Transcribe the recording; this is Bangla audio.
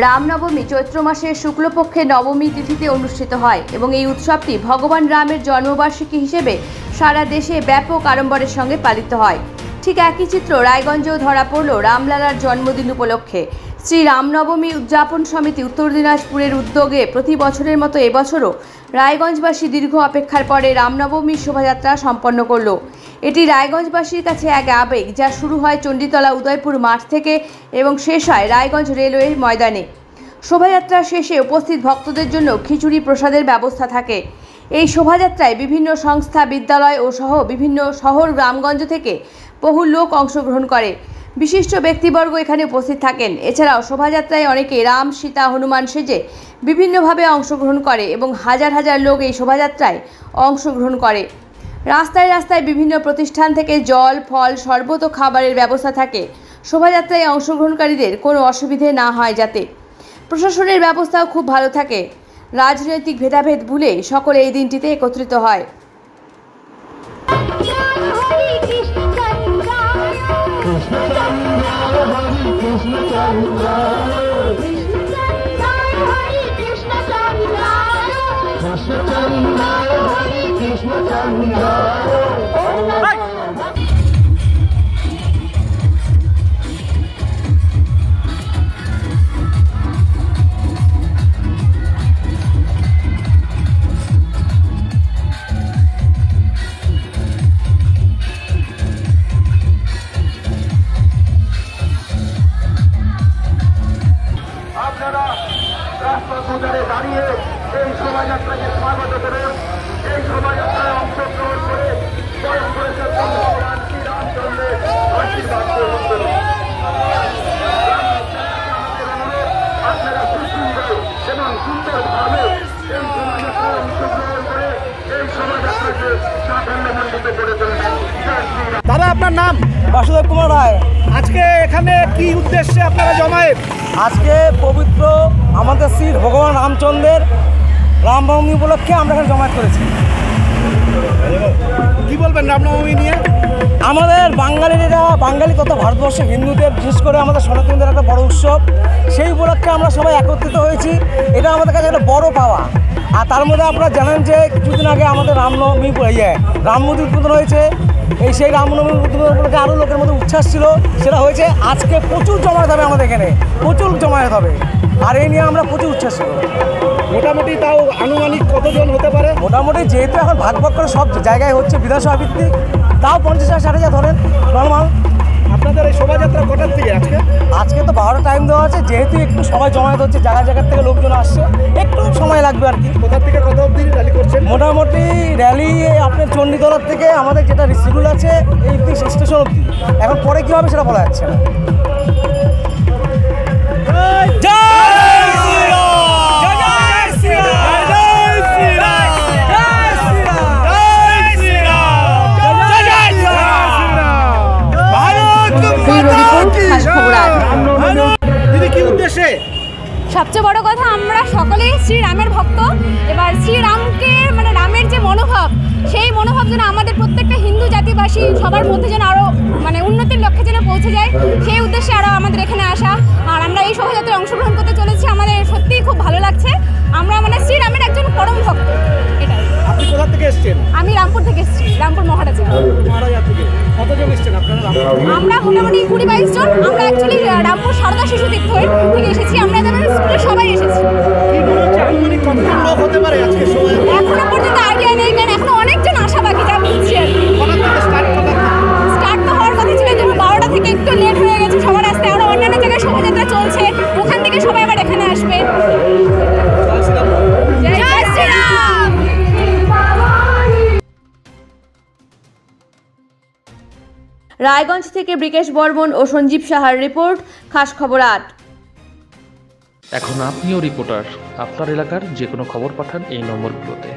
রামনবমী চৈত্র মাসের শুক্লপক্ষে নবমী তিথিতে অনুষ্ঠিত হয় এবং এই উৎসবটি ভগবান রামের জন্মবার্ষিকী হিসেবে সারা দেশে ব্যাপক আড়ম্বরের সঙ্গে পালিত হয়। ঠিক একই চিত্র রায়গঞ্জেও ধরা পড়ল রামলালার জন্মদিন উপলক্ষে। শ্রী রামনবমী উদযাপন সমিতি উত্তর দিনাজপুরের উদ্যোগে প্রতি বছরের মতো এবছরও রায়গঞ্জবাসী দীর্ঘ অপেক্ষার পরে রামনবমীর শোভাযাত্রা সম্পন্ন করল। এটি রায়গঞ্জবাসীর কাছে এক আবেগ, যা শুরু হয় চণ্ডীতলা উদয়পুর মাঠ থেকে এবং শেষ হয় রায়গঞ্জ রেলওয়ে ময়দানে। শোভাযাত্রা শেষে উপস্থিত ভক্তদের জন্য খিচুড়ি প্রসাদের ব্যবস্থা থাকে। এই শোভাযাত্রায় বিভিন্ন সংস্থা, বিদ্যালয় ও সহ বিভিন্ন শহর গ্রামগঞ্জ থেকে বহু লোক অংশগ্রহণ করে। বিশিষ্ট ব্যক্তিবর্গ এখানে উপস্থিত থাকেন। এছাড়াও শোভাযাত্রায় অনেকে রাম, সীতা, হনুমান সেজে বিভিন্নভাবে অংশগ্রহণ করে এবং হাজার হাজার লোক এই শোভাযাত্রায় অংশগ্রহণ করে। রাস্তায় রাস্তায় বিভিন্ন প্রতিষ্ঠান থেকে জল, ফল, শরবত ও খাবারের ব্যবস্থা থাকে শোভাযাত্রায় অংশগ্রহণকারীদের কোনো অসুবিধে না হয় যাতে। প্রশাসনের ব্যবস্থাও খুব ভালো থাকে। রাজনৈতিক ভেদাভেদ ভুলে সকলে এই দিনটিতে একত্রিত হয়। দাঁড়িয়ে এই শোভাযাত্রাকে স্বাগত করে এই শোভাযাত্রায় অংশগ্রহণ করে স্বয়ং করেছেন ভগবান শ্রীরামচন্দ্রের আশীর্বাদ গ্রহণ করুন। আপনারা সুন্দর এবং সুন্দরভাবে এই শোভাযাত্রায় অংশগ্রহণ করে এই শোভাযাত্রাকে সাফল্যমণ্ডিত করে তুলবেন। দাদা, আপনার নাম? বাসুদেব কুমার রায়। আজকে এখানে কি উদ্দেশ্যে আপনারা জমায়েত? আজকে পবিত্র আমাদের শ্রী ভগবান রামচন্দ্রের রামনবমী উপলক্ষে আমরা এখানে জমায়েত করেছি। কি বলবেন রামনবমী নিয়ে? আমাদের বাঙালি তথা ভারতবর্ষে হিন্দুদের, বিশেষ করে আমাদের সনাতনীদের একটা বড় উৎসব। সেই উপলক্ষে আমরা সবাই একত্রিত হয়েছি। এটা আমাদের কাছে একটা বড় পাওয়া। আর তার মধ্যে আপনারা জানেন যে কিছুদিন আগে আমাদের রাম মন্দির উদ্বোধন হয়েছে। সেই রামনবমী উদ্বোধন উপলক্ষে আরও লোকের মধ্যে উচ্ছ্বাস ছিল। সেটা হয়েছে আজকে প্রচুর জমায়েত হবে আমাদের এখানে, প্রচুর জমায়েত হবে। আর এই নিয়ে আমরা প্রচুর উচ্ছ্বাস ছিল। মোটামুটি তাও আনুমানিক কতজন হতে পারে? মোটামুটি যেহেতু এখন ভাগ করে সব জায়গায় হচ্ছে বিধানসভা ভিত্তিক, তাও 50,000-60,000 ধরেন নর্মাল। আপনাদের এই শোভাযাত্রা কটার থেকে? আজকে তো 12টা টাইম দেওয়া আছে। যেহেতু একটু সময় জমায়েত হচ্ছে, জায়গার থেকে লোকজন আসছে, একটু সময় লাগবে আর কি। কোথা থেকে কত অবধি র্যালি করছেন? মোটামুটি র্যালি আপনার চণ্ডীতলার থেকে আমাদের যেটা শিডিউল আছে এই স্টেশন অবধি। এখন পরে কী হবে সেটা বলা যাচ্ছে না। সবচেয়ে বড় কথা, আমরা সকলেই শ্রীরামের ভক্ত। এবার শ্রীরামকে রামের যে মনোভাব, সেই মনোভাব যেন আমাদের প্রত্যেকটা হিন্দু জাতিবাসী সবার মধ্যে যেন আরও উন্নতির লক্ষ্যে যেন পৌঁছে যায়, সেই উদ্দেশ্যে আরও আমাদের এখানে আসা। আর আমরা এই শোভাযাত্রায় অংশগ্রহণ করতে চলেছি। আমাদের সত্যিই খুব ভালো লাগছে। আমরা শ্রীরামের একজন পরম ভক্ত। এটাই। আপনি কোথা থেকে এসেছেন? আমি রামপুর থেকে এসেছি, রামপুর মহারাজা থেকে। কতজন এসেছেন আপনারা? আমরা মোটামুটি 20-22 জন। আমরা অ্যাকচুয়ালি রামপুর সারদা শিশু তীর্থ থেকে এসেছি। আমরা স্কুলের সবাই এসেছি। লোক হতে পারে আজকে সময়? এখনো পর্যন্ত আইডিয়া নেই, কারণ এখনো অনেকজন আসা বাকি, যা বুঝছি আর কি। স্টার্ট তো হওয়ার কথা ছিল, যেমন 12টা থেকে একটু লেট হয়ে গেছে সবার আসতে। আরও অন্যান্য জায়গায় শোভাযাত্রা চলছে, ওখান থেকে সবাই আবার এখানে আসবে। জয় শ্রীরাম। রায়গঞ্জ থেকে ব্রিকেশ বর্মন ও সঞ্জীব সাহার রিপোর্ট, খাস খবর 8। এখন আপনিও রিপোর্টার। আপনার এলাকার যে কোনো খবর পাঠান এই নম্বরগুলোতে।